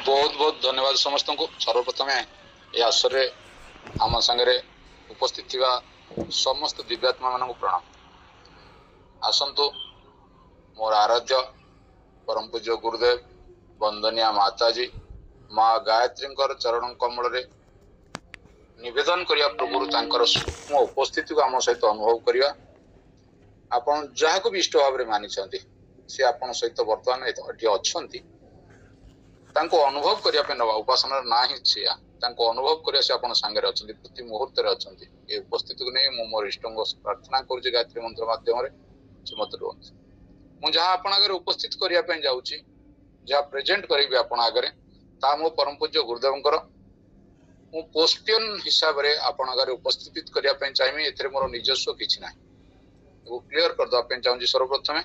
बहुत बहुत धन्यवाद समस्त को। सर्वप्रथम ये आसर आम सांगे उपस्थित थिबा समस्त दिव्यात्मा मान प्रणाम। आसंतु मोर आराध्य परम पूज्य गुरुदेव वंदनिया माताजी माँ गायत्री चरण कमल निवेदन करिया पूर्व तांकर सूक्ष्म उपस्थिति को आम सहित अनुभव करिया। आपण जहाँ को भी इष्ट भाव में मानी सी आपण सहित वर्तमान ये अच्छी तांको अनुभव करिया पे नवा उपासना ना ही छिया तांको अनुभव करिया से आपण सांगरे अछंती प्रति मुहूर्त रे अछंती ए उपस्थिति को नै मो मोर इष्टंग प्रार्थना करूची गायत्री मंत्र माध्यम रे से मत रोंत मु जहाँ आपण आगे उपस्थित करिया पे जाउची जहाँ प्रेजेंट करिबे आपण आगे ता मो परम पूज्य गुरुदेवंकर मु पोस्टियन हिसाब रे आपण आगे उपस्थित करिया पे चाहमी। एथरे मोर निजस्व किछि नाही वो क्लियर कर दवा पे चाहूची। सर्वप्रथम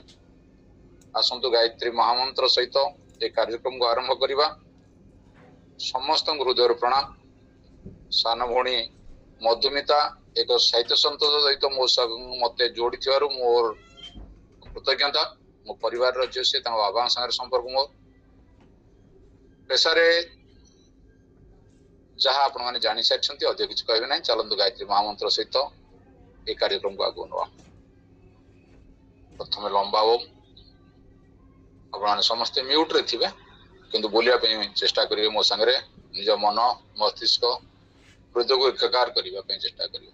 आसंतु गायत्री महामंत्र सहित ये कार्यक्रम को आरंभ करिबा। समस्त हृदय प्रणाम। सान भणी मधुमिता एक साहित्य संत सहित मो मते जोड़ी थिवारु मोर कृतज्ञता। मो परिवार रो जे से ता बाबा संगे संपर्क मो पेशारे जहाँ आपण माने जानि सारछंती अधिक किछ कहबे नै। चलंतु गायत्री महामंत्र सहित ये कार्यक्रम को आगु नवा। प्रथम लंबा ओम आपण समस्ते म्यूट रे थिबे किंतु बोलिया पे चेष्टा करिवे। मो संगे निज मन मस्तिष्क हृदय को एकाकार करिवा पे चेष्टा करिवे।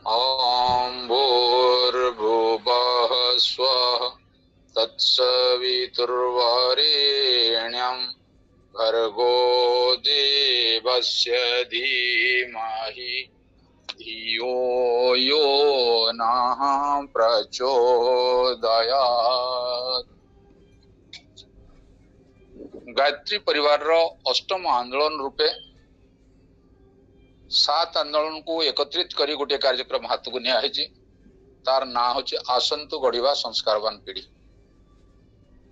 ओम भूर्भुवः स्वः तत्सवितुर्वरेण्यं भर्गो देवस्य धीमहि धियो यो नः प्रचोदयात्। गायत्री परिवार रो अष्टम आंदोलन रूपे 7 आंदोलन को एकत्रित करी गोटे कार्यक्रम हाथ को निया हेची। तार ना होची आसंतु गढ़िबा संस्कारवान पीढ़ी।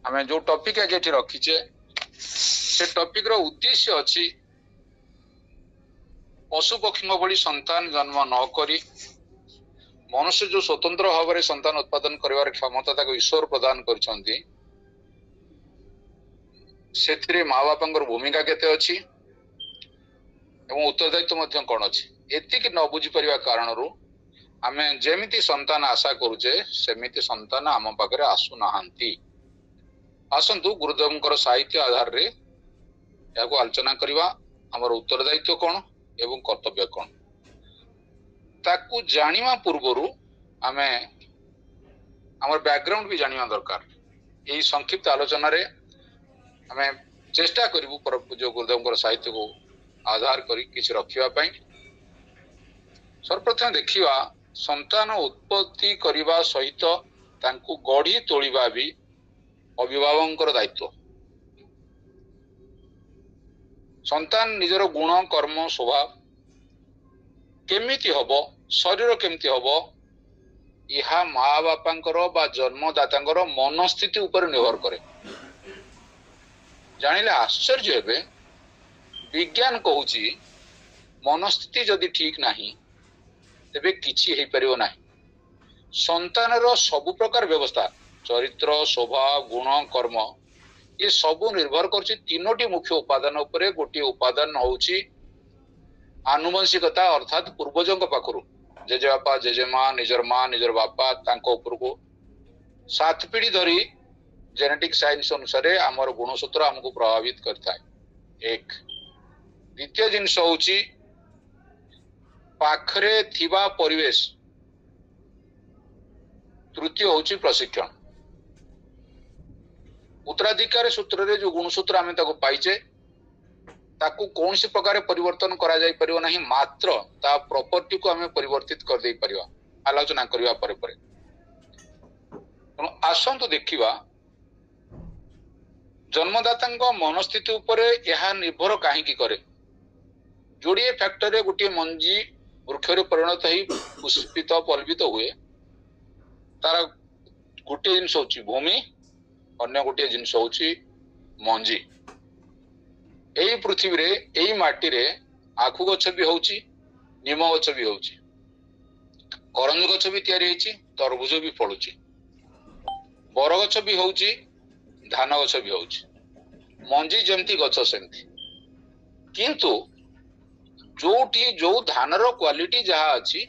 हमें जो टॉपिक आज एठी रखीचे से टॉपिक रो उद्देश्य अछि पशु पक्षी भली संतान जन्म न करी मनुष्य जो स्वतंत्र भाव में संतान उत्पादन करिवार क्षमता ताको ईश्वर प्रदान करछंती सेथिरे माँ बापांकर भूमिका केते अछि एवं उत्तरदायित्व मध्य कोन अछि एतिक न बुझी परिवा कारणरू आमे जेमिति संतान आशा करूचे सेमिति संतान आम पाखरे आसु नाहंती। आसंतु गुरुदेवंकर साहित्य आधार रे याको आलोचना करिवा। हमर उत्तरदायित्व कोन एवं कर्तव्य कोन ताकू जानिवा पूर्वरु आमे हमर बैकग्राउंड भी जानिवा दरकार। एही संक्षिप्त आलोचना रे आमे चेष्टा करिवु परम पूज्य गुरुदेवंकर साहित्य को आधार करी किछ रखिवा पई। सर्वप्रथम देखिवा संतान उत्पत्ति करिवा सहित तांकू गढ़ी तोलिबा भी अभिभावकंकर दायित्व। संतान निजर गुण कर्म स्वभाव केमिति हबो शरीर केमिति हबो यहा माँ बापांकर बा जन्मदातांकर मनस्थिति ऊपर निर्भर करे। जानिले आश्चर्य हेबे विज्ञान कहूची मनस्थिति जदि ठीक नाही तेबे किछि हेई परिबो नाही। संतानर सबु प्रकार व्यवस्था चरित्र स्वभाव गुण कर्म ये सबु निर्भर करछि तीनोटी मुख्य उपादान उपरे। गोटी उपादान होउछि आनुवंशिकता अर्थात पूर्वजों पाखरु जेजेबापा जेजेमा निजर माँ निजर बापा तांको उपरको 7 पीढ़ी धरी जेनेटिक साइंस अनुसार आमर गुणसूत्र हमको प्रभावित करता है। एक द्वितीय जिनस होउछि पाखरे थिबा परिवेश। तृतीय होउछि प्रशिक्षण। उत्तराधिकार सूत्र रे जो गुणसूत्र आमे ताको पाइचे ताकू कौन सी प्रकार परिवर्तन करा जाई परियो नहीं मात्र ता प्रॉपर्टी को हमें परिवर्तित कर देई परियो आलोचना करिवा परे परे। आसंतु देखिवा जन्मदातांको मनस्थिति उपरे यह निर्भर काहे की करे। जोड़िए फैक्टर रे गोटे मंजी वृक्ष रे परिणत होई पुष्पित पल्वित हुए तार गोटे जिनस होची भूमि अन्य गोटे जिनस होची मंजी। एही पृथ्वी रे एही माटी रे आखु गछ भी होउची निम गछ भी होउची କରଞ୍ଜ ଗଛ ବି ତିଆରି ହେଇଛି, ତରଭୁଜ ବି ଫଳୁଛି, ବରଗଛ ବି ହଉଛି, ଧାନ ଗଛ ବି ହଉଛି, ମଞ୍ଜି ଯେମିତି ଗଛ ସେମିତି। କିନ୍ତୁ ଯୋଉଠି ଯୋଉ ଧାନର କ୍ୱାଲିଟି ଯାହା ଅଛି,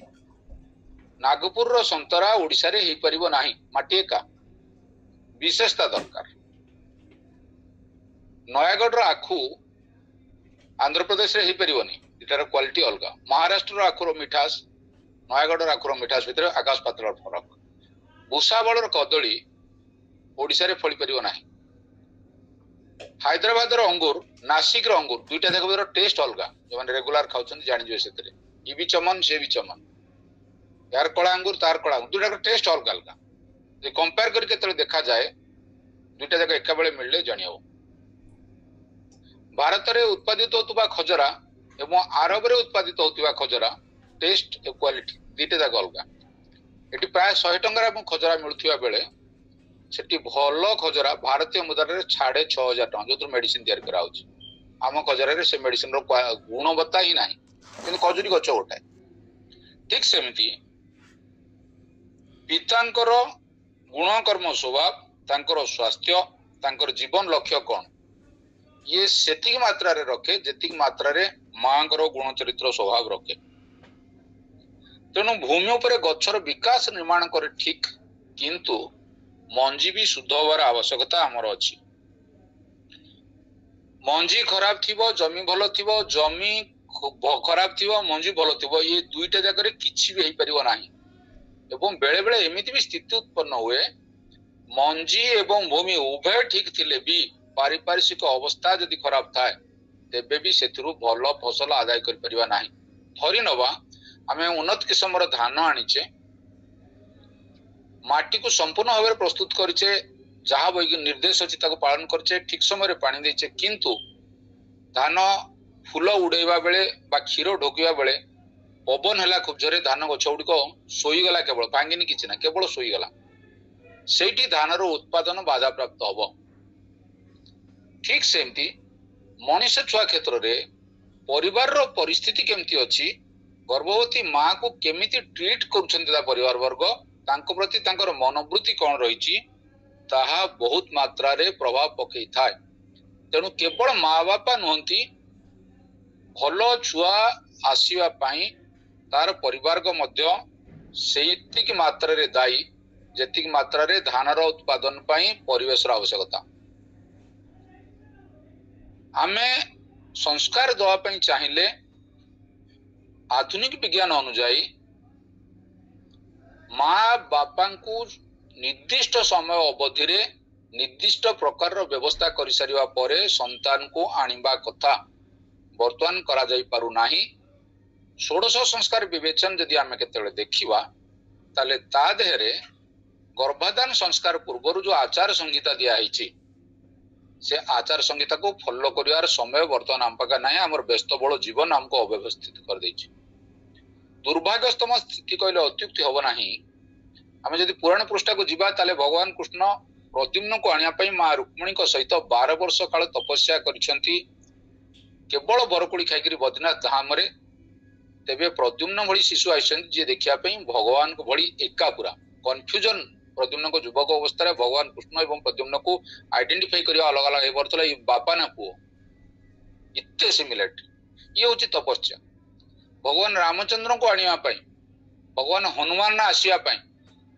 ନାଗପୁରର ସନ୍ତରା ଓଡିଶାରେ ହେଇପାରିବ ନାହିଁ, ମାଟି ଏକା, ବିଶେଷତା ଦରକାର। ନୟାଗଡ଼ର ଆଖୁ ଆନ୍ଧ୍ରପ୍ରଦେଶରେ ହେଇପାରିବନି, ଏଟାର କ୍ୱାଲିଟି ଅଲଗା। ମହାରାଷ୍ଟ୍ରର ଆଖୁର ମିଠାସ, ନୟାଗଡ଼ର ଆଖୁର ମିଠାସ ଭିତରେ ଆକାଶ ପାତାଳର ଫରକ। ଭୂଷାବଳର କଦଳୀ ଓଡିଶାରେ ଫଳି ପାରିବ ନାହିଁ। ହାଇଦ୍ରାବାଦର ଅଙ୍ଗୁର, ନାସିକର ଅଙ୍ଗୁର, ଦୁଇଟା ଯାକ ଟେଷ୍ଟ ଅଲଗା। ଯୋଉମାନେ ରେଗୁଲାର ଖାଉଛନ୍ତି ଜାଣିଯିବେ ସେଥିରେ, ଇ ବି ଚମନ ସେ ବି ଚମନ, यार कला अंगूर तार कला अंगूर, दुटा टेस्ट अलग अलग। जे कंपेयर करके केतले देखा जाए, दुटा जगह एका बेले मिलले जानि हो। भारत रे उत्पादित होतुबा खजरा एवं अरब रे उत्पादित होतुबा खजरा टेस्ट ए क्वालिटी दुटा जगह अलग। एटी प्राय 100 टंका रे खजरा मिलुथिबा बेले सेटी भलो खजरा भारतीय मुद्रा रे 6500 टंका, जो मेडिसिन तैयार करा होची। आम खजरा रे से मेडिसिन रो गुणवत्ता ही नाही, किंतु खजुरी गछ गोटाए। ठीक सेमती पितांकर गुण कर्म स्वभाव, तांकर स्वास्थ्य, तांकर जीवन लक्ष्य कौन, ये सेतिक मात्रा रे रखे जेतिक मात्रा रे मांकर गुण चरित्र स्वभाव रखे। तेणु भूमि उपरे गछर विकास निर्माण करे ठीक, किंतु मंजी भी शुद्ध होवार आवश्यकता आमर अछि। मंजी खराब थिबो, जमी भलो थिबो, जमी खराब थिबो, मंजी भलो थिबो, ये दुईटा जाकर किछि भी हेई परिबो नाही। एवं बेले बेले एमिति भी स्थिति उत्पन्न हुए, मंजी एवं भूमि उभय ठीक थिले भी पारिपार्श्विक अवस्था जदि खराब थाए तेबे भी सेथिरु भलो फसल आदाय करि परिबा नाही। धरि नबा आमे उन्नत किस्मर धान आनिचे, माटी को संपूर्ण भाव प्रस्तुत करिचे, जहा वैज्ञानिक निर्देश अछि ताको पालन करचे, ठीक समय रे पानी देचे, किंतु धान फूल उड़ेबा बेले बा क्षीर ढोकिबा बेले पवन हैला खूब जोरे, धान गछ गुड़िक शोई गला, केवल भांगिनी किछि ना, केवल शोई गला। सेठी धानर उत्पादन बाधा प्राप्त हबो। ठीक सेमती मनीष छुआ क्षेत्र रे परिवार रो परिस्थिति केमती अछि, गर्भवती मां को केमिति ट्रीट करूछन्ति ता परिवार वर्ग, तांको प्रति तांकर मनोवृत्ति कोन रहिछि, ताहा बहुत मात्रा रे प्रभाव पकई थाए। तेणु केवल माँ बापा नुहंती, भलो छुआ आसीबा पई तार परिवार को मध्य सेतिक मात्रा रे दायी जेतिक मात्रा रे धानर उत्पादन पई परिवेश रो आवश्यकता। आमे संस्कार दवा पई चाहिए आधुनिक विज्ञान अनुसार माँ बापा को निर्दिष्ट समय अवधि रे निर्दिष्ट प्रकार व्यवस्था कर सारिबा परे संतान को आनिबा कथा वर्तमान करा जाई पारु नाही। षोडश संस्कार विवेचन जदि आमे केतेले देखिबा ताले ता देहरे गर्भाधान संस्कार पूर्व जो आचार संहिता दिया हिची, से आचार संहिता को फॉलो करिवार समय वर्तमान आम पाखा नाही। हमर व्यस्तबहुल जीवन हमको अव्यवस्थित कर देछि। दुर्भाग्यस्तम स्थिति कहले अत्युक्ति हबो नाही। आमे जदि पुराण पृष्ठा को जिबा ताले भगवान कृष्ण प्रद्युम्न को आनिया पई मां रुक्मिणी को सहित 12 वर्ष काल तपस्या करिसंती, केवल बरकुड़ी खाइकरी बद्रीनाथ धाम रे। तेबे प्रद्युम्न भली शिशु आइसंती जे देखिया पई भगवान को भली एका पूरा कन्फ्यूजन। प्रद्युम्न को युवक अवस्था रे भगवान कृष्ण एवं प्रद्युम्न को आइडेंटिफाई करिया अलग अलग ए बरतला ई बापा ना पुओ, इत्ते सिमिलरिटी। ये होची तपस्या। भगवान रामचंद्र को आनिया पई, भगवान हनुमान ना आसिया पई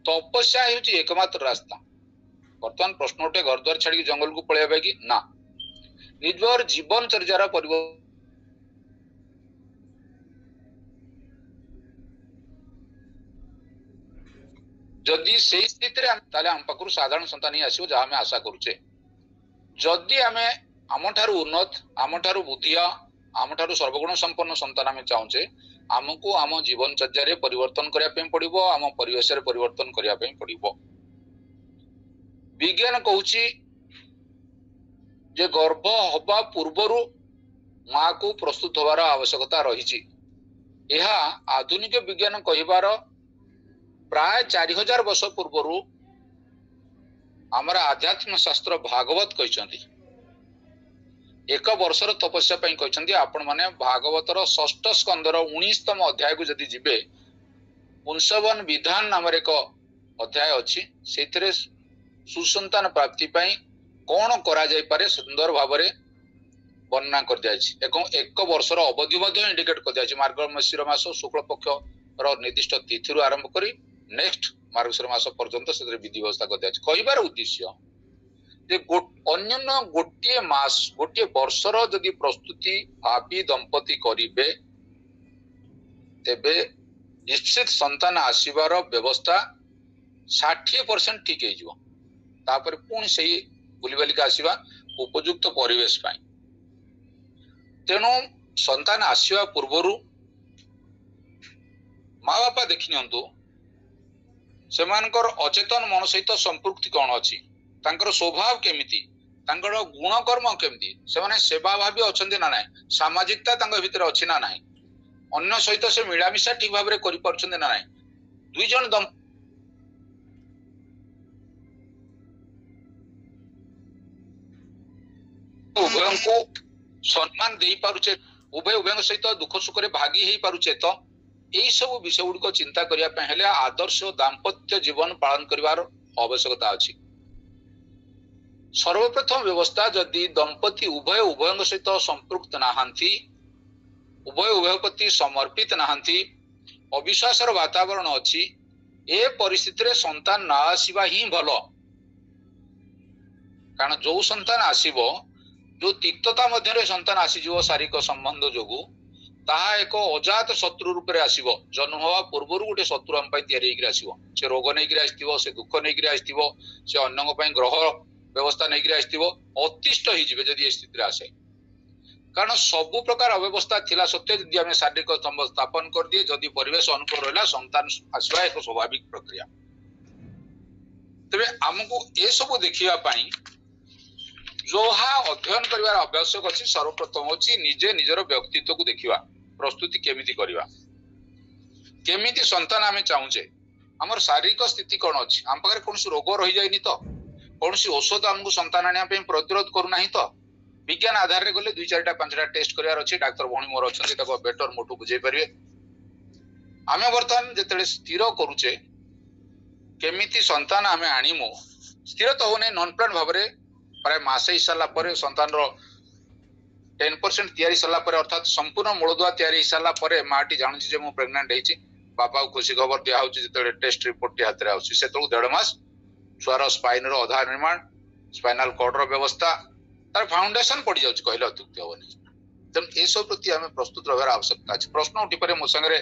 तपस्या होची एकमात्र रास्ता। वर्तमान प्रश्न उठे घर द्वार छाड़ी जंगल को पळेबा कि ना, निजर जीवन चर्यार परिवर्तन जदि से स्थिति रे ताले हम पाखरु साधारण संतान ही आसीबो जहा हमें आशा करूचे। जदि हमें आमठारु उन्नत, आमठारु बुद्धिया, आमठारु सर्वगुण संपन्न संतान हमें चाहूचे, आमको आम जीवन चर्या रे परिवर्तन करिया पे पड़िबो, आम परिवेश रे परिवर्तन करिया पे पड़िबो। विज्ञान कहूची जे गर्भ हवा पूर्वरु मां को प्रस्तुत होवार आवश्यकता रही। यह आधुनिक विज्ञान कहिबार प्राय 4000 वर्ष पूर्वरु आमर आध्यात्म शास्त्र भागवत कहते। एक वर्षर तपस्या पई कहते आपण माने भागवतर 6ठ स्कंदर 19तम अध्याय को जदि जिबे पुंसवन विधान नाम एक अध्याय अच्छी से सुसंतान प्राप्ति कौन करा जाय पारे सुंदर भाव में वर्णना कर दिया एक वर्षर अवधि इंडिकेट कर दिया मार्गशीर मास शुक्ल पक्ष निर्दिष्ट तिथि आरंभ कर नेक्स्ट मार्गशीर मास पर्यंत से विधि व्यवस्था कर दिया कहबार उद्देश्य जे अन्य गोटे मास गोटे वर्षर जदि प्रस्तुति भावी दंपति करिवे तेबे निश्चित संतान आसीबार व्यवस्था 60% ठीक हो तापर पुणी से बुलबालिका आसवा उपयुक्त परिवेश पाई तेणु संतान आसवा पूर्वर माँ बापा देखी नियंतु सेमानकर अचेतन मन सहित संपृक्ति कौन अच्छी तांकर स्वभाव केमिति तांकर गुणकर्म केमिति सेमाने सेवा भावी अछंती ना नाही सामाजिकता तांकर भितर अछि ना नाही अन्य सहित से मिलामिशा ठीक भाव में करि परछंती ना नाही दुई जन दम उभय को सम्मान दे पारुचे उभय उभय सहित दुख सुख रे भागी हेई पारुचे तो एई सब विषय गुड को चिंता करिया पे हेले आदर्श दाम्पत्य जीवन पालन करिवार आवश्यकता अछि सर्वप्रथम व्यवस्था जदि दंपति उभय उभय सहित संपृक्त नाहांती उभय उभय प्रति समर्पित नाहांती अविश्वासर वातावरण अछि ए परिस्थिति रे संतान ना आसीबा ही भलो कारण जो संतान आसीबो जो तिक्तता मध्य संतान आसीजिवो शारीरिक संबंध जोगु ताहा एक अजात शत्रु रूप में आसीबो जन्म हवा पूर्वर गोटे शत्रु हम तैयारी होकर आसीबो से रोग नहीं आसीथिबो से दुख नहीं आसीथिबो से अन्यଙ୍କ ପାଇଁ ग्रह व्यवस्था नहीं आसीथिबो अतिष्ठ हो जिवे जदि स्थिति रे आसे कारण सब प्रकार अव्यवस्था थिला सत्य जदि हम शारीरिक स्तंभ स्थापन कर दिए जदि परिवेश अनुकूल रहला संतान आसीबा एक स्वाभाविक प्रक्रिया तबे हमको ए सब देखिबा पई जोहा अध्ययन करिवार आवश्यक अछि सर्वप्रथम अछि निजे निजर व्यक्तित्व को देखिबा प्रस्तुति केमिति करिबा केमिति संतान आमे चाहुचे हमर शारीरिक स्थिति कोन अछि हम पाखरे कोनसी रोग रहि जायनी तो कोनसी औषध हमको संतान आनिया पे प्रतिरोध करू नाही तो विज्ञान आधार रे गले 2-4-5टा टेस्ट करिवार अछि डॉक्टर भणी मोर अछन ताको बेटर मोटू बुझे परिवे आमे वर्तमान जेतले स्थिर करूचे केमिति संतान आमे आनिमो स्थिर तो होने नॉन प्लान भाबरे प्राय मासे हिसाला परे संतान रो 10% तैयारी सला परे अर्थात संपूर्ण मूलदुआ तैयारी हिसाला परे माटी जानुची जे मु प्रेग्नेंट हेची बापा को खुशी खबर दिया होची जेतले टेस्ट रिपोर्ट टी हाथ रे आउची सेतळु 1.5 मास छुआर स्पाइन रो आधार निर्माण स्पाइनल कॉर्ड रो व्यवस्था तार फाउंडेशन पड़ी जाउची कहले अत्युक्ति होबनी तम ए सब प्रति हमें प्रस्तुत रहबार आवश्यकता अछि प्रश्न उठी परे मो संगरे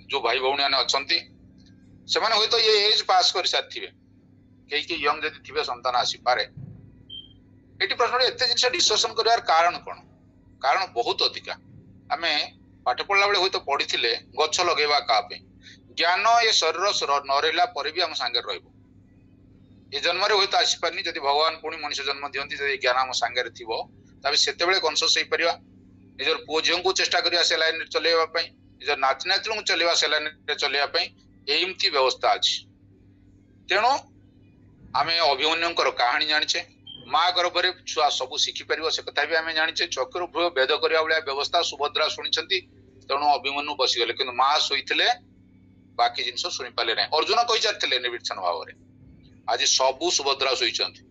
जो भाई भौणी ने अछंती से माने होय तो ये एज पास कर साथिबे के यंग जदि थिबे संतान आसी पारे एटी प्रश्न एते जिंस डिस्कशन करिवार कारण कोन कारण बहुत अधिका आमे पाठ पढला बेले होय तो पढिथिले गछ लगेबा का पे ज्ञान ए शरीर न रहला पर भी हम संगे रहबो ए जन्म रे होय तो आसी पारनी जदि भगवान पुणी मनुष्य जन्म दियंती जदि ज्ञान हम संगे रे थिबो तबे सेते बेले कॉन्शियस होई परिबा निजर पुओ झियो को चेष्टा करिया से लाइन रे चलेबा पई निजर नाच नाचलु चलेबा से लाइन रे चलेबा पई एमती व्यवस्था अछि तेनो आमे अभिमन्युंकर कहानी जानिछे माँ गर्भरे छुआ सब शिखि परिबो से कथा भी आमे जानिछे चक्र भ्रूय भेद करिया वाला व्यवस्था सुभद्रा सुनिछंती तेणु अभिमन्यु बसी गले किंतु माँ सोईथिले बाकी जिंस सुनि पाले नै अर्जुन कहि जाथिले निर्विच्छन भाव रे आज सबु सुभद्रा सोईछंती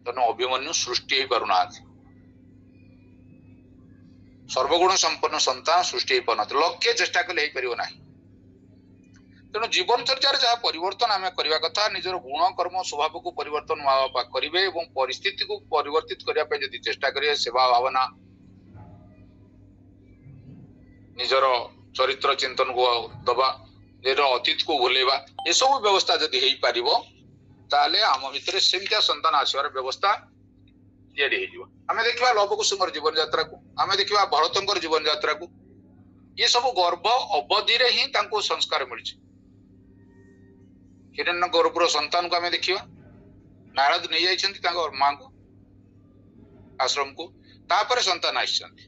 तेणु अभिमन्यु सृष्टि हे पारुना सर्वगुण संपन्न संतान सृष्टि हे पारन लक्ष्य चेष्टा कले हे परिबो नाही तेणु जीवन चर्चार जहाँ परिवर्तन आम करने कथा निजर गुण कर्म स्वभाव को परिवर्तन माँ बापा करेंगे और परिस्थिति को परिवर्तित करने चेष्टा करेंगे सेवा भावना निजर चरित्र चिंतन को दबा निजर अतीत को भूलेबा ये सब व्यवस्था जदि हो पार ताले आम भितर सेमतिया संतान आसवार व्यवस्था आम देखा लव कुसुमर जीवन यात्रा को आम देखा भरतर जीवन यात्रा को ये सब गर्भ अवधि रे ही संस्कार मिली हिरण्य गर्भर संतान को आम देखा नारद नहीं जाइए माँ को आश्रम को तापर संतान आसछंती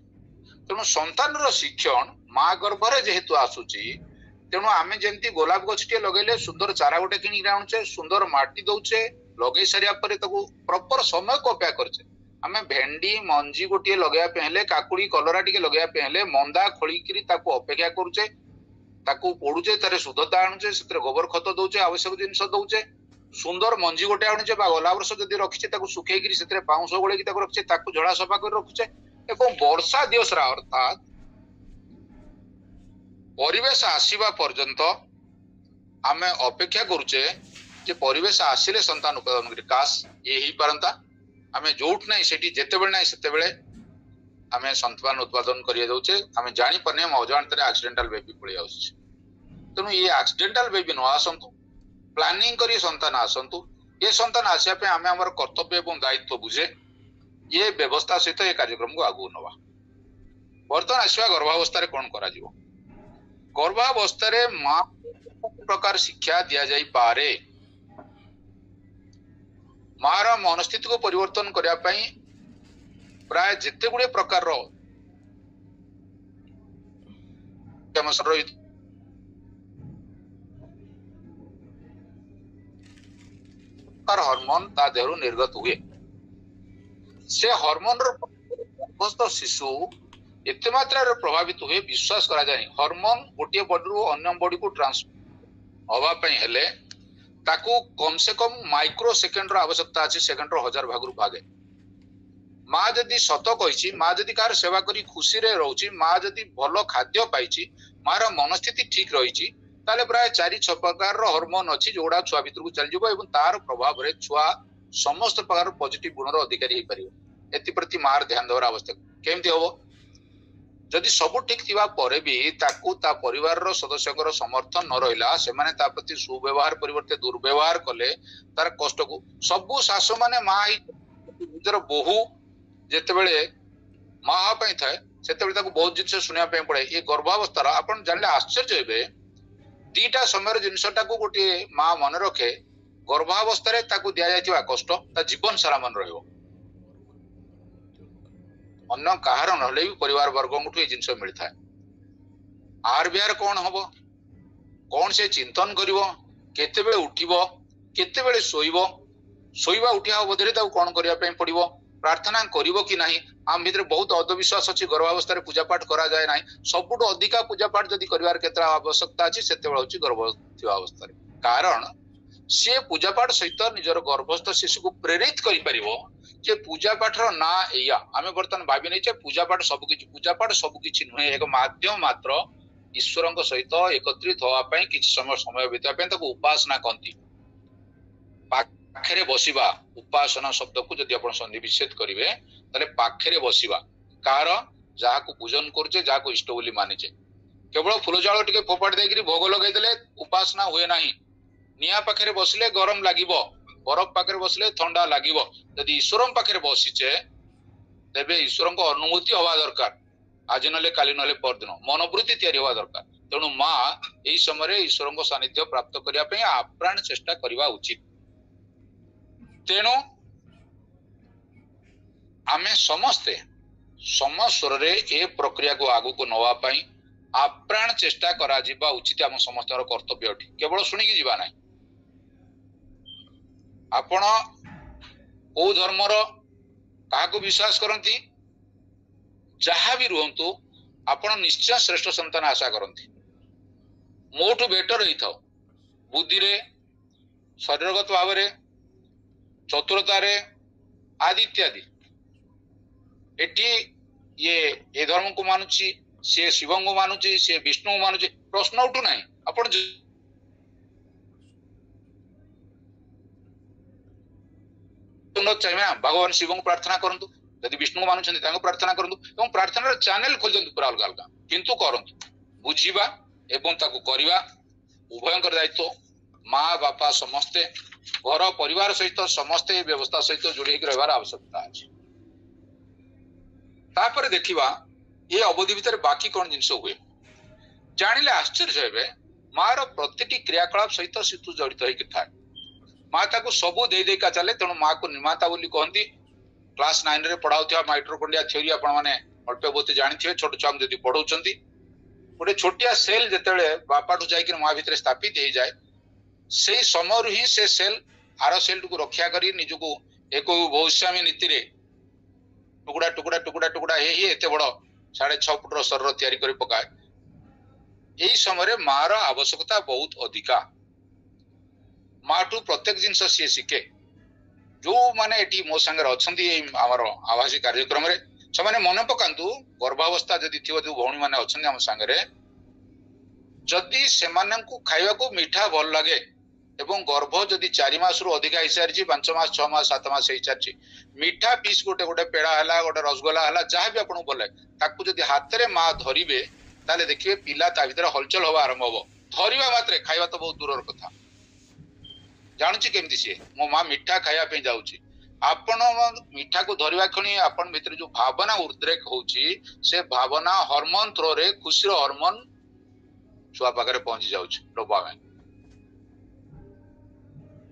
तेणु संतान शिक्षण माँ गर्भरे जेहेतु आसुची तेणु आम जमी गोलाप गछटे लगे सुंदर चारा गोटे कि आनुचे सुंदर माटी दौचे लगे सारा प्रॉपर समय को अपेक्षा करछे आम भेंडी मंजी गोटे लगे काकुड़ी कलरा टे लगे मंदा खोलिकी अपेक्षा करुचे ताकू पड़ुचे तारे शुद्धता आणुचे से गोबर खत दौचे आवश्यक जिनस दौचे सुंदर मंजी गोटे आणुचे गला वर्ष जदि रखिचे ताकू सुखेकी से पाउंश गोले रखिचे ताकू झड़ा सफा कर रखुचे एवं वर्षा दिवसरा अर्थात परिवेश आसीबा पर्यंत आमे अपेक्षा करुचे जे परिवेश आसिले संतान उत्पादन करी काश ये ही पारंता आमे जोट नहीं सेठी जेतेबेले नहीं सेतेबेले आमे संतान उत्पादन करिया दउचे आमे जानि पने अजाणतरे एक्सीडेंटल बेबी पळि आउछ तेनु ये एक्सीडेंटल बेबी न आसंतु प्लानिंग करी संतान आसंतु ये संतान आसिया पे आमे हमर कर्तव्य एवं दायित्व बुझे ये व्यवस्था सहित ये कार्यक्रम को आगु नवा वर्तमान आसिया गर्भावस्था रे कोन करा जिवो गर्भावस्था रे मां प्रकार शिक्षा दिया जाई पारे मार मनस्थिति को परिवर्तन करने पाई प्राय जिते गुड़े प्रकार हार्मोन ता देहरु निर्गत हुए से हार्मोन रो शिशु एते मात्रा रे प्रभावित हुए विश्वास करा जाय हार्मोन गोटे बॉडी रो अन्य बॉडी को ट्रांसफर हवा पई हेले ताकू कम से कम माइक्रो सेकेंड रो आवश्यकता अछि सेकेंड रो 1000 भागरु भागे माँ जदि सत कही माँ जदि कार सेवा करी खुशी रे रहउची माँ जदि भलो खाद्य पाइची मार मनस्थिति ठीक रही ताले प्राय 4-6 प्रकार रो हार्मोन अछि जोडा छुआ भीतर को चल जिवो एवं तार प्रभाव रे छुआ समस्त प्रकार पॉजिटिव गुण रो अधिकारी हे परियो एति प्रति मार ध्यान देवर आवश्यक केमति होबो जदि सब ठीक थिबा परे भी ताकू ता परिवार रो सदस्यकर समर्थन न रहिला से माने ता प्रति सुव्यवहार परिवर्ते दुर्व्यवहार कले तार कष्ट को सबु सासु माने मां निजर बहु जेतेबेले मां पई थाए सेतेबेले ताकू बहुत जिंस सुनिया पे पड़े ये गर्भावस्था आपण जानले आश्चर्य हेबे दीटा समय जिनसटा को गोटे मां मन रखे गर्भावस्था रे ताकू दिया जायतिबा कष्ट ता जीवन सारा मन रहइबो अन्य कहार नहले भी परिवार वर्ग जिनस मिलता है आर बिहार कौन हम कौन से चिंतन करिवो केतेबेले उठिबो केतेबेले सोइबो सोइबा उठिया अवधि कौन करिया पे पड़िबो प्रार्थना करिवो कि नहीं आम भीतर बहुत अंधविश्वास अच्छी गर्भावस्था पूजा पाठ करा जाए ना सबुठु अधिका पूजा पाठ जदि करिवार केते आवश्यकता अछि सेतेबेले होछि गर्भवती अवस्था कारण से पूजा पाठ सहित निजर गर्भस्थ शिशु को प्रेरित करि परिबो जे पूजा पाठ रो ना एया आमे वर्तमान भाबी नै जे पूजा पाठ सब किछि नुहे एक माध्यम मात्र ईश्वरक सहित एकत्रित होवा पई किछि समय बिता पई ताको उपासना कहंती पाखरे बसिबा उपासना शब्द को जदि आपण संधि विच्छेद करिवे तले पाखरे बसिबा कार जाहा को पूजन करछे जाहा को इष्ट बोली मानिछे केवल फूल जाळ टिके फोपाड देकरी भोग लगाई देले उपासना हुए नाही निया पाखरे बसले गरम लागिबो बरफ पाखरे बसले ठंडा लागिबो यदि ईश्वरम पाखरे बसिचे तेबे ईश्वरक अनुभूति हवा दरकार आज नले काली नले परदिन मनोवृत्ति तैयारी हवा दरकार तेणु मां एई समय ईश्वरक सानिध्य प्राप्त करिया पई आप्राण चेष्टा करिवा उचित तेणु आमे समस्ते समस्वर रे ए प्रक्रिया को आगु को नवा पई आप्राण चेष्टा करा जिबा उचित आम समस्तर कर्तव्य अठी केवल सुनी की जिबा नाही आपण ओ धर्मर काहाको विश्वास करंती जहा भी रुहंतु आपण निश्चय श्रेष्ठ संतान आशा करंती मोठु बेटर रही थाओ बुद्धि रे शरीरगत भाव रे चतुरता रे आदि इत्यादि एटी ये ए धर्म को मानुची से शिव को मानुची से विष्णु को मानुची प्रश्न उठू नाही आपण चाहिए भगवान शिव को प्रार्थना करंतु यदि विष्णु को मानुछन्ति ताको प्रार्थना करंतु एवं प्रार्थना रो चैनल खोल दंतु पूरा अलग अलग किंतु करंतु बुझिबा एवं ताको करिबा उभयंकर दायित्व माँ बापा समस्ते घर परिवार सहित समस्ते व्यवस्था सहित जोड़ी रहिबार आवश्यकता अछि तापर देखिबा ये अवधि भीतर बाकी कौन जिनस हुए जानिले आश्चर्य हेबे मार प्रतिटी क्रियाकलाप सहित सितु जड़ित होई थाए माँ ताको सबू दे देका चले तेणु माँ को निर्माता बोली कहती क्लास 9 रे पढ़ाउथिया माइटोकॉन्ड्रिया थ्योरी आपण माने अल्प बहुत जानिथिबे छोट छुआ जदि पढ़ौचंती गोटे छोटिया सेल जेतेबेले बापाठू जाई कि माँ भीतर स्थापित हो जाए से समय ही से सेल आर सेल को रक्षा करी निजको एक भविष्यामी नीति रे टुकड़ा टुकड़ा टुकड़ा टुकड़ा हे एते बड़ 6.5 फुट शरीर तैयारी करी पकाए यही समय मार आवश्यकता बहुत अधिका माठू प्रत्येक जिनस सी शिखे जो माने एटी मो संगे अछंती आमर आवासी कार्यक्रम रे से मन पकांतु गर्भावस्था जदि थियो जो भौणी माने अछंती हम संगे जदि सेमानंकु खाइबा को मीठा भल लागे एवं गर्भ जदि 4 मास रु अधिका ही सारी 5 मास 6 मास 7 मास ही सारी मीठा पीस गोटे गोटे पेड़ा हला गोटे रसगोला हला जहाँ भी आपन भल लागे ताकू जदि हाथ रे माँ धरिबे ताले देखिए पिला ता भीतर हलचल हवा आरंभ हो धरिबा मात्रे खाइबा तो बहुत दूर कथा जानुची केमती सी मो माँ मीठा खाइबा पे जाउची आपण मीठा को धरिबा खणी आपण भीतर जो भावना उद्रेक होउची से भावना हार्मोन थ्रो रे खुशी रो हार्मोन छुआ पाखरे पहुंची जाउची डोपामाइन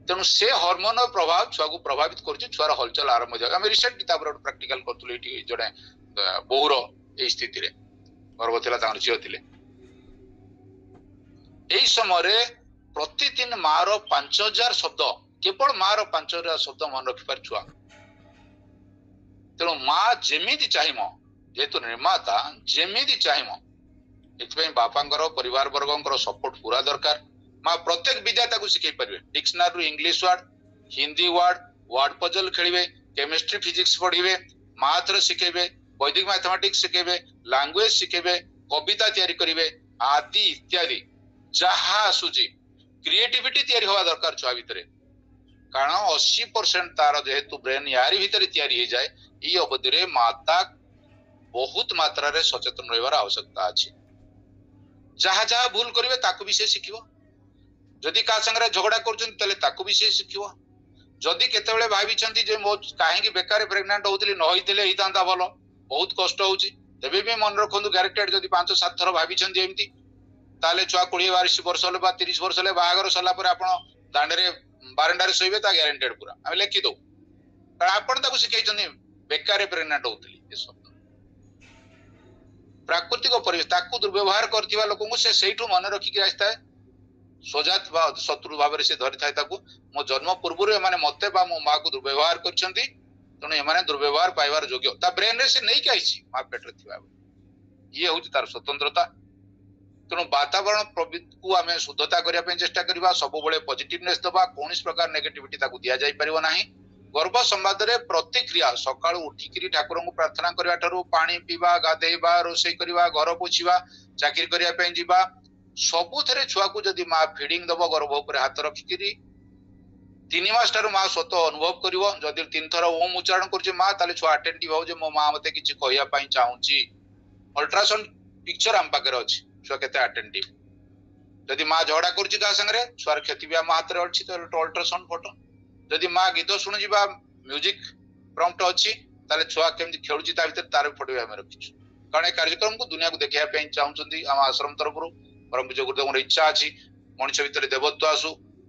तेणु से हार्मोन प्रभाव छुआ को प्रभावित करुची छुआर हलचल आरंभ हो आम रिसेंट किताब प्रैक्टिकल करथुले एठी जडे बहुर ए स्थिति रे गर्भ थिला तांर झियो थिले एई समय रे प्रतिदिन मार 5000 शब्द केवल मार 5000 शब्द मन रखि पार छुआ तेणु माँ जेमिति चाहिम जेतु निर्माता जेमिति चाहिम एथि बापा परिवार वर्ग सपोर्ट पूरा दरकार माँ प्रत्येक विद्याता को शिखै पारे dictionary English word Hindi word puzzle खेलिबे केमिस्ट्री फिजिक्स पढ़िबे मैथ शिखेबे वैदिक मैथमेटिक्स शिखेबे लैंग्वेज शिखेबे कविता तैयारी करिवे आदि इत्यादि जहा आसुची क्रिएटिविटी तैयारी हवा दरकार छुआ भितर कारण 80% तार जेहेतु ब्रेन यारी भितर तैयारी हो जाए ई अवधि रे माता बहुत मात्रा रे सचेतन रहिबार आवश्यकता अछि जहा जहा भूल करिवे ताकू भी से शिखिबो जदि का संगे झगड़ा करछन तले ताकू भी से शिखिबो जदि केतेबेले भाबिछंती जे मो काहेकि बेकार प्रेग्नेंट होउतली न होइतले हितांता भलो बहुत कष्ट होउची तबे भी मन रखंदु गारंटेड जदि 5-7 थर भाबिछंती एमती ताले छुआ 20-22 वर्ष ले बा 30 वर्ष ले बाहागर सला पर आपण दांडरे बारंडा रे सोइबे ता गारंटेड पूरा हम लिखि दो कारण आपण ताकू सिखाइछनी बेकार प्रेग्नेंट होउतली ए शब्द प्राकृतिक परिवेश ताकू दुर्व्यवहार करथिबा लोकन को से सेइठू मन रखि के आस्ता है सोजात बा शत्रु भाव से धरि थाय ताकू मो जन्म पूर्व माने मते बा मो मां को दुर्व्यवहार करछंती तने एमाने दुर्व्यवहार पाइबार योग्य ता ब्रेन रे से नै के आइछि मां पेट रे थिबा ये होछि तार स्वतंत्रता तनो वातावरण प्रवृत्ति को आमे शुद्धता करिया पे चेष्टा करबा सब बळे पॉजिटिवनेस दबा कोनिस प्रकार नेगेटिविटी ताकू दिया जाय परिबो नाही गर्भ संवाद रे प्रतिक्रिया सकाळ उठिकरी ठाकुर को प्रार्थना करबा ठरो पानी पीबा गाधेबा रोसई करबा घर पोछिबा चाकरी करिया पे जिबा सबुथरे छुआ को जदि माँ फीडिंग दब गर्भ उपर हाथ रखिकी 3 मास ठार माँ स्वत अनुभव करिवो जदि 3 थर ओम उच्चारण करछे माँ ताले छुआ अटेंटिव हो जे मो माँ मते किछि कहिया पई चाहूची अल्ट्रासाउंड पिक्चर हम पाकर अछि छुआ केते अटेंटिव जदि माँ झगड़ा करछि का संगे छुआर क्षति भी माँ हाथ रे अछि तो अल्ट्रासाउंड फोटो जदि माँ गीत शुणी जिबा म्यूजिक प्रॉम्प्ट अछि ताले छुआ केमि खेलुछि ता भीतर तार फोटो हम रखिछु कारण ए कार्यक्रम को दुनिया को देखिया पई चाहूचंती हम आश्रम तरफ परम पूज्य गुरुदेव इच्छा अच्छी मनुष्य भितर देवत्व आसू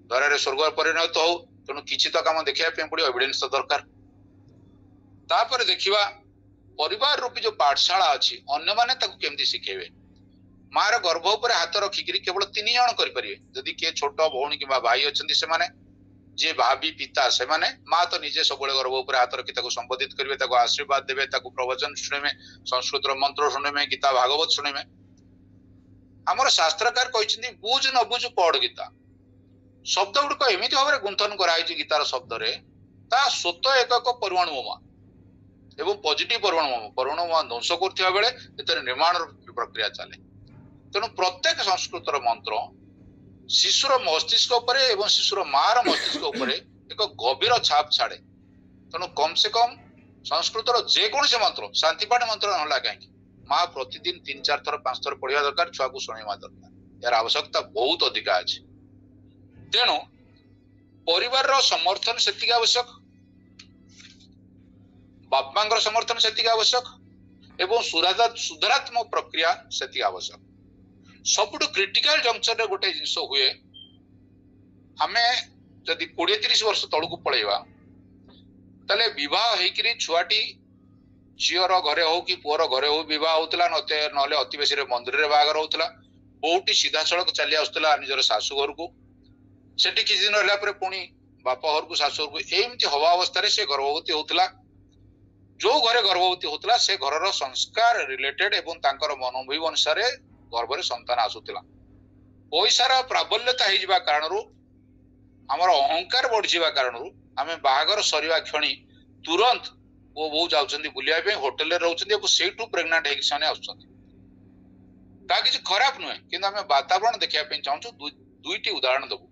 धरे स्वर्ग परिणत हो तेणु किसी तो कम देखा पड़ो एविडेंस तो दरकार तापर देखिबा परिवार रूपी जो पाठशाला अच्छी अन्य माने ताकू केमती शिखेबे मार गर्भ उपर हाथ रखिकी केवल 3 जन करें जदि किए छोट भौणी कि भाई अच्छा से माने जे भाभी पिता से माने माँ तो निजे सब गर्भ उपर हाथ रखी संबोधित करेंगे आशीर्वाद देवे प्रवचन शुणेमे संस्कृत मंत्र शुणेमे गीता भागवत शुणेमे आमर शास्त्रकार कहते बुझ न बुझ पढ़ गीता शब्द गुड़िक एमती भाव में गुंथन कराई गीतार शब्द रे ता स्वतः एक परमाणुमा एवं पॉजिटिव परमाणुमा ध्वंस करथिबा बेले एतर निर्माण प्रक्रिया चले तेणु प्रत्येक संस्कृतर मंत्र शिशुर मस्तिष्क उपर एवं शिशुर मार मस्तिष्क उपर एक गभीर छाप छाड़े तेणु कम से कम संस्कृतर जेकोसी मंत्र शांतिपाठ मंत्र ना कहीं माँ प्रतिदिन 3-4 थर 5 थर पढ़िया दरकार छुआ को शुणा दरकार यार आवश्यकता बहुत अधिका अच्छे तेणु परिवार समर्थन से आवश्यक बापा समर्थन से आवश्यक एवं सुधारात्मक प्रक्रिया से आवश्यक सबुठ क्रिटिकल जंक्शन रे गोटे जिनस हुए आमे जदि 20-30 वर्ष तल को पलैबा ताले विवाह होइकरी छुआटी झीर घरे हो कि पुअर घरे हो विवाह होता ना अति बेसी मंदिर में बाहर होता बोटी सीधा सड़क चली आसला निजर शाशु घर को सेठी किसी दिन रहा पुणी बाप घर को शाशु घर को एमती हवा अवस्था से गर्भवती होता जो घरे गर्भवती होता से घर संस्कार रिलेटेड एवं तांकर मनोभाव अनुसार गर्भ संतान आसुला पैसार प्राबल्यता हो कारण आमर अहंकार बढ़ा कारण आम बाहागर सरिवा क्षणी तुरंत वो बो जाउछन्ती बुलिया होटल रोचे से प्रेग्नेंट होता किसी खराब नुहे कि आम वातावरण देखा चाहूँ दुईटी उदाहरण दबु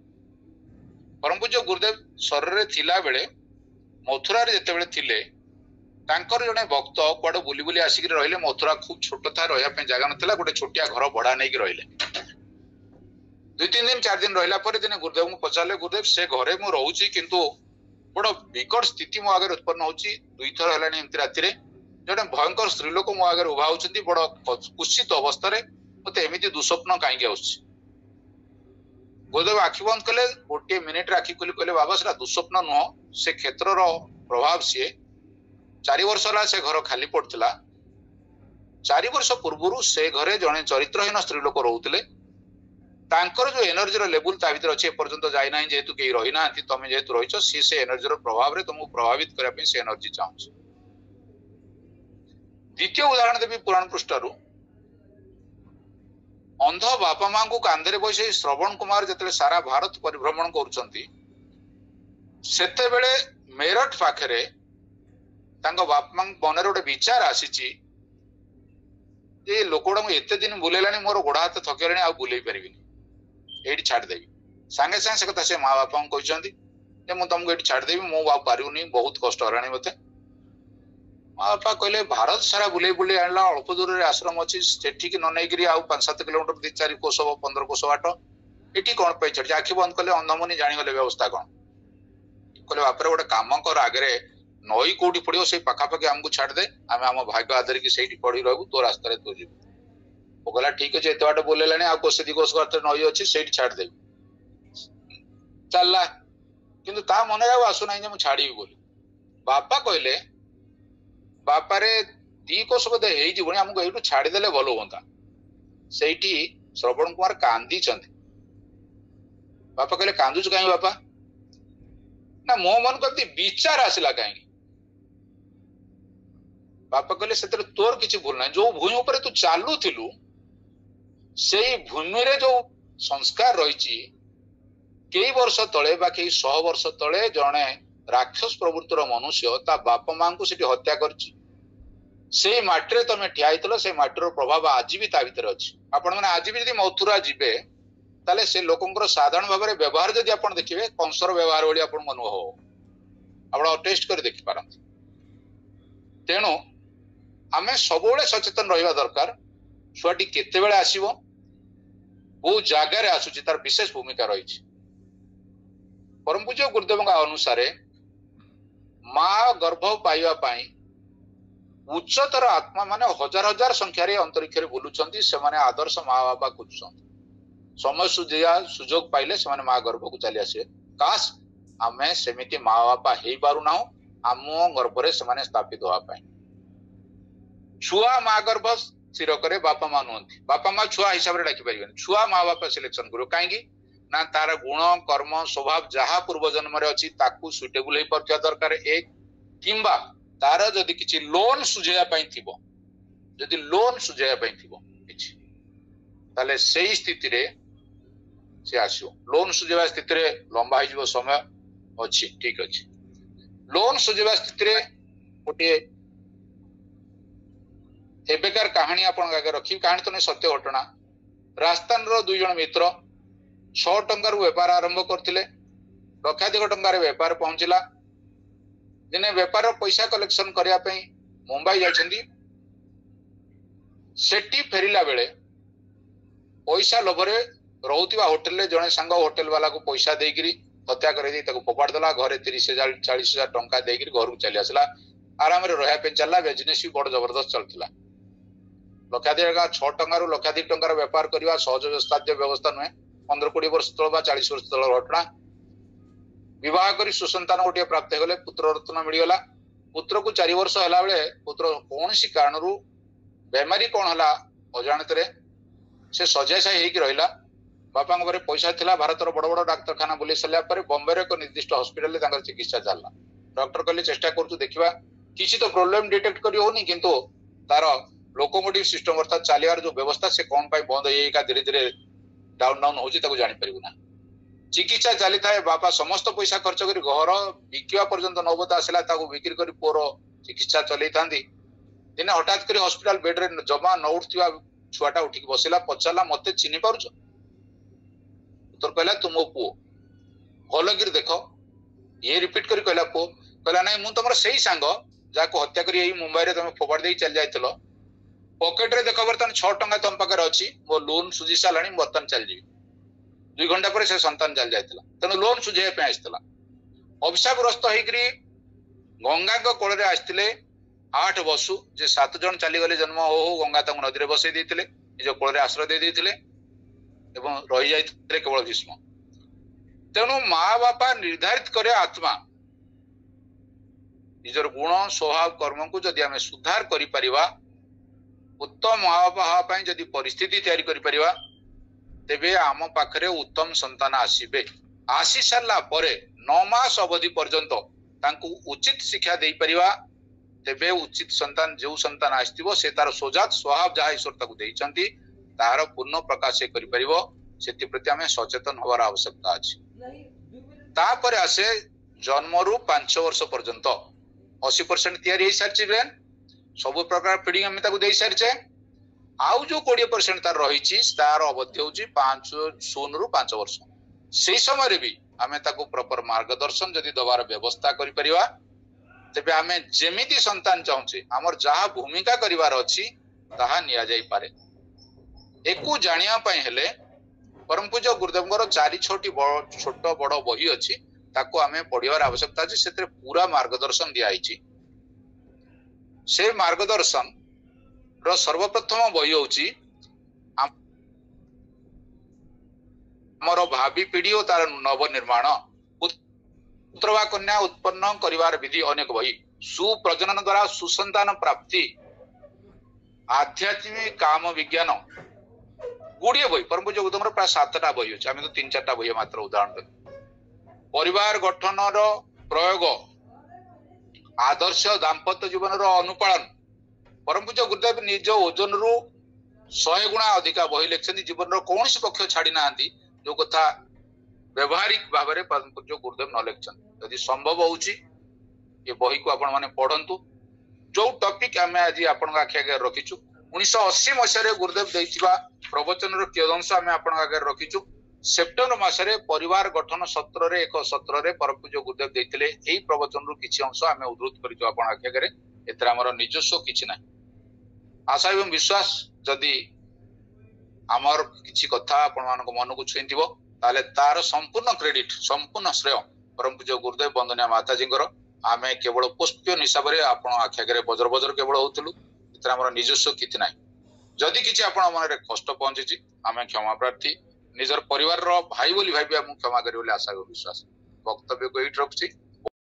परम पूज्य गुरुदेव शरीर थिला बेले मथुरा जिते बड़े थिले तांकर जने भक्त कुआडे बुली बुली आसिक रहिले मथुरा खूब छोट था रहा जगह नाला गोटे छोटिया घर भड़ा नहीं रहिले 2-3 दिन 4 दिन रहा दिन गुरुदेव को पचारे गुरुदेव से घरे मु रोची किंतु बड़ विकट स्थिति मो आगे उत्पन्न होची 2 थर हलानी एमती राति रे जने भयंकर स्त्री लोक मो आगे उभा होचंती बड़ कुत्सित अवस्था रे मते एमिति दुस्वप्न काईके आउछि गुरुदेव आखि बंद कले गोटे मिनिट आखि खोली कहले बाबा सेटा दुस्वप्न नुह से क्षेत्र रो प्रभाव सी 4 वर्ष होला से घर खाली पड़थिला 4 वर्ष पूर्व से घरे जने चरित्रहीन स्त्री लोक रहउतले तांकर जो एनर्जी रो लेवल ता भीतर अछि पर्यंत जाय नाही जेतु केही रहि नांती तमे जेतु रहिछ से एनर्जी रो प्रभाव रे तुमको प्रभावित करिया पे से एनर्जी चाहूछ द्वितीय उदाहरण देबी पुराण पृष्ठरू अंध बापा मां को कांधरे बसे श्रवण कुमार जतले सारा भारत परिभ्रमण करूछंती सेते बेले मेरठ पाखरे तांको बाप मां मनरे गोटे विचार आसीची जे लोकोडा एते दिन बुलेलानी मोर गोड़ा हाथ थकेलानी आ बुलेई परिबिनी एठी छाड़ देबी सांगे सांगे से कथा से माँ बापा कहते मुझे तुमको ये छाड़ देवी मु पारूनी बहुत कष्ट हराणी मत माँ बापा कहले भारत सारा बुले बुले आनला अल्प दूर रे आश्रम अच्छी सेठी न नहीं आउ 5-7 किलोमीटर 2-4 कोस 15 कोस बाट ये कौन पे छाड़ी आखि बंद कले अंधमुनि जानीगले व्यवस्था कौन कहले बापर गोटे कम कर आगे नई कौटी पड़ो से पाखापाखि आमको छाड़ दे आम आम भाग्य आधार की सही पढ़ी रहू तो रास्तार तू जीव वो कहला ठीक अच्छे एत बाट बोलेलानी आ कोसे दी कोस नई अच्छी से छाड़ देवी चलला किंतु ता मन आसुना जे छाड़ी बोली बापा कहले बापारे 2 कोस बोधे हो आमको ये छाड़देले भल हाँ से श्रवण कुमार कांदी बापा कहले कांदुच कहीं बापा ना मो मन को विचार आसला कहीं बापा कहले से तोर किसी भूल ना जो भूमि उपर तू चालू थिलु से भूमि रे जो संस्कार रही कई वर्ष तले बा कई 100 वर्ष तले जड़े राक्षस प्रवृत्तिर मनुष्य ता बापा मां को सेठी हत्या करछि से माटी तमे ठिया होइतलो से माटीर प्रभाव आज भी ता भीतर अछि आपण माने आज भी यदि मथुरा जिबे ताले से लोकंकर साधारण भाव में व्यवहार जदि आपण देखिबे कंसर व्यवहार भली आपण अनुभव हो आपण टेस्ट कर देखि पारंती तेणु आमे सबोले सचेतन रहिबा दरकार छुआटी केते बेले आसीबो वो जगार आसुची तार विशेष भूमिका रही परम पूज्य गुरुदेव अनुसार माँ गर्भ पाइबा पाई उच्चतर आत्मा माने हजार हजार संख्यार अंतरिक्ष बुलूं से माने आदर्श माँ बापा खोजुं समय सुजोग पाइले से माने माँ गर्भ को चली आसे काश आमे सेमिति माँ बापा हो पारु ना आम गर्भ से माने स्थापित होगा छुआ माँ गर्भ स्थिर करे बापा माँ नुहति बापा माँ छुआ हिसाब से डाकी पारे छुआ माँ बापा सिलेक्शन करो कहीं ना तार गुण कर्म स्वभाव जहाँ पूर्व जन्म अच्छी सुइटेबल हो पार दरकार एक किंबा तार जदि किसी लोन सुझाई जदि लोन सुझाई ताले से स्थिति रे से आसो लोन सुझावा स्थिति रे लंबा हो समय अच्छी ठीक अच्छे लोन सुझावा स्थिति रे गोटे एबेकार कहानी आपण आगे रखी कहानी तो नहीं सत्य घटना राजस्थान रो 2 जन मित्र 6 टंकार व्यापार आरंभ करथिले लक्षाधिक टंकार व्यापार पहुंचला दिने व्यापार पैसा कलेक्शन करिया पई मुंबई जाइछंदी सेठी फेरिला बेले पैसा लोभरे रहउतिबा होटल ले जने संग होटल वाला को पैसा देगिरी हत्या करे दी ताको पपाड़ देला घरे 30,000 40,000 टंका देगिरी घर को चली आसला आराम रे रहया पे चलला बिजनेस भी बड़ जबरदस्त चलतिला लक्षाधिक 6 टंकार लक्षाधिक टंकार व्यापार करवा सहज साध्य व्यवस्था नुहे 15-20 वर्ष तल 40 वर्ष तल घटना विवाह करी सुसंतान गोटे प्राप्त होगले पुत्र रत्न मिलगला पुत्र को 4 वर्ष होला बेले पुत्र कौन सी कारण बेमारी कौन हला अजाणत रे से सजासाई हेकि रहिला बापा घरे पैसा थिला भारत बड़ बड़ डाक्तरखाना बुले सल्या पर बॉम्बे रे एक निर्दिष्ट हॉस्पिटल ले तांकर चिकित्सा चलला डॉक्टर कहले चेष्टा करतु देखिबा किछि तो प्रॉब्लम डिटेक्ट करी होनी किंतु तार लोकोमोटिव सिस्टम अर्थात चलियार जो व्यवस्था से कौन पाई बंद होइका धीरे धीरे डाउन डाउन होची ताको जानि परिबु ना। चिकित्सा चली थाए बापा समस्त पैसा खर्च करी घर बिकिवा पर्यंत नौबत आसला ताको बिक्री करी पोर चिकित्सा चलै थांदी दिने हठात करी हॉस्पिटल बेड रे जमा न उठथिवा छुआटा उठिक बसिला पचाला मते चिनि पारुछ उत्तर कहला तुम पु भलगिर देखो ये रिपीट करी कहला पु कहला नहीं मु तमर सही सांग जाको हत्या करी एई मुंबई रे तमे फोपाड़ देई चल जायतलो पॉकेट रे देखो बर्तन 6 टंका तम पाकर अछि मो लोन सुझी सालाणी बर्तन चल जीवी 2 घंटा पर से संतान चल जायतला तने लोन सुझे पे आइतला अभिशापग्रस्त होइकरी गंगा को कोळ रे आस्तिले 8 बसु जे 7 जन चली गले जन्म हो गंगा तंग नदी रे बसै देथिले निज कोळ रे आश्रय दे देथिले एवं रहि जायतिले केवल भीष्म तेनु माँ बापा निर्धारित करे आत्मा निजर गुण स्वभाव कर्म को जदि आमे सुधार करि परिबा उत्तम माँ बापा हा पई जदि परिस्थिति तैयारी करि परिबा तेबे आम पाखरे उत्तम संतान आसीबे आसी सारला परे 9 मास अवधि पर्यंत तांकु उचित शिक्षा देई परिबा तेबे उचित संतान जो संतान आस्तिबो से तार सोजात स्वभाव जहा ईश्वर ताकु देइचंती तार पूर्ण प्रकाश से करि परिबो सेति प्रति आमे सचेतन होवार आवश्यकता अछि। तापर आसे जन्मरु 5 वर्ष पर्यंत 80% तैयारी होई सारछि ब्रेन सब प्रकार फीडिंग हम ताकु देई सारछे आउ जो 20% तार रहिछि तार अवधि होछि 0 रु 5 वर्ष सेही समय रे भी आमे ताकु प्रॉपर मार्गदर्शन जदि दबार व्यवस्था करि परिबा तेबे आमे जेमिति संतान चाहूछे हमर जहा भूमिका करिवार अछि ताहा निया जाई पारे एकु जानिया पई हेले परम पूज्य गुरुदेवଙ୍କର 4-6टी छोट बड़ बही अछि ताको आमे पढिवार आवश्यकता अछि सेते पूरा मार्गदर्शन दिया आइछि से मार्गदर्शन रो सर्वप्रथम बही होछि हमर भावी पीढ़ी और तार नव निर्माण पुत्र वा कन्या उत्पन्न करिवार विधि अनेक बही सुप्रजनन द्वारा सुसंतान प्राप्ति आध्यात्मिक काम विज्ञान गुड़िए बही परम पूज्य गुरुदेवଙ୍କର प्राय 7टा बही अछि आमे तो 3-4टा बही मात्र उदाहरण दे परिवार गठन रो प्रयोग आदर्श दाम्पत्य जीवन रो अनुपालन परम पूज्य गुरुदेव निज ओजन रु 100 गुणा अधिका बही लेखछन्ती जीवन रो कोनसी पक्ष छाडी नांती जो कथा व्यवहारिक भाव में परम पूज्य गुरुदेव न लेखछन यदि संभव होउची ये बही को आपण माने पढंतु जो टॉपिक आमे आज आपण आखि आगे रखिछु 1980 मसिया गुरुदेव देइथिबा प्रवचन रो कियदंश आमे आपण आगे रखिछु सेप्टेम्बर मासरे परिवार गठन सत्र रे एक सत्र रे परम पूज्य गुरुदेव देइथिले एही प्रवचन रो किछि अंश आमे उद्धृत करिछु आपण आखि आगे एतरा हमर निजस्व किछि नै आशा एवं विश्वास जदि आमर किछि कथा आपण मानको मन को छुइंतिबो ताले तार संपूर्ण क्रेडिट संपूर्ण श्रेय परम पूज्य गुरुदेव वंदनीय माताजींकर आमे केवल पुष्प हिसाब रे आपण आखि आगे बजर बजर केवल होतलु एतरा हमर निजस्व किछि नै जदि किछि आपण मन रे कष्ट पहुंची आमे क्षमा प्रार्थी निजर परिवार रो भाई बोली भाई भी हम क्षमा करी बोली आशा और विश्वास वक्तव्य को एट रखछि।